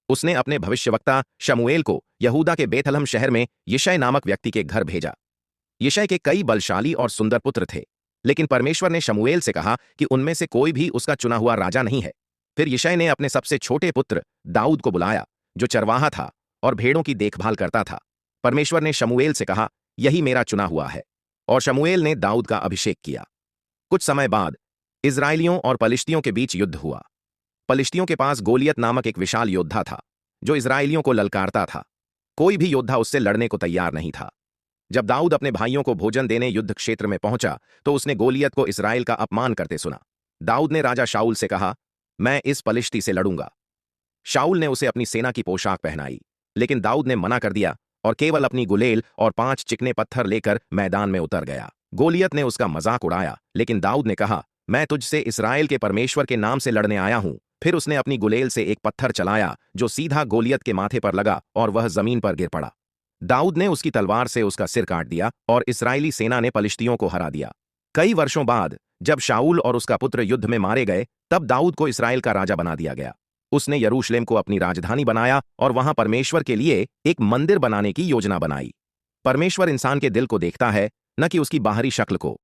उसने अपने भविष्यवक्ता शमूएल को यहूदा के बेथलहम शहर में यिशै नामक व्यक्ति के घर भेजा। यिशै के कई बलशाली और सुंदर पुत्र थे, लेकिन परमेश्वर ने शमूएल से कहा कि उनमें से कोई भी उसका चुना हुआ राजा नहीं है। फिर यिशै ने अपने सबसे छोटे पुत्र दाऊद को बुलाया, जो चरवाहा था और भेड़ों की देखभाल करता था। परमेश्वर ने शमूएल से कहा, यही मेरा चुना हुआ है। और शमूएल ने दाऊद का अभिषेक किया। कुछ समय बाद इस्राएलियों और पलिश्तियों के बीच युद्ध हुआ। पलिश्तियों के पास गोलियत नामक एक विशाल योद्धा था, जो इस्राएलियों को ललकारता था। कोई भी योद्धा उससे लड़ने को तैयार नहीं था। जब दाऊद अपने भाइयों को भोजन देने युद्ध क्षेत्र में पहुंचा, तो उसने गोलियत को इस्राएल का अपमान करते सुना। दाऊद ने राजा शाऊल से कहा, मैं इस पलिश्ती से लड़ूंगा। शाऊल ने उसे अपनी सेना की पोशाक पहनाई, लेकिन दाऊद ने मना कर दिया और केवल अपनी गुलेल और 5 चिकने पत्थर लेकर मैदान में उतर गया। गोलियत ने उसका मजाक उड़ाया, लेकिन दाऊद ने कहा, मैं तुझसे इस्राएल के परमेश्वर के नाम से लड़ने आया हूं। फिर उसने अपनी गुलेल से एक पत्थर चलाया, जो सीधा गोलियत के माथे पर लगा और वह जमीन पर गिर पड़ा। दाऊद ने उसकी तलवार से उसका सिर काट दिया और इस्राएली सेना ने पलिश्तियों को हरा दिया। कई वर्षों बाद जब शाऊल और उसका पुत्र युद्ध में मारे गए, तब दाऊद को इस्राएल का राजा बना दिया गया। उसने यरूशलेम को अपनी राजधानी बनाया और वहां परमेश्वर के लिए एक मंदिर बनाने की योजना बनाई। परमेश्वर इंसान के दिल को देखता है, न कि उसकी बाहरी शक्ल को।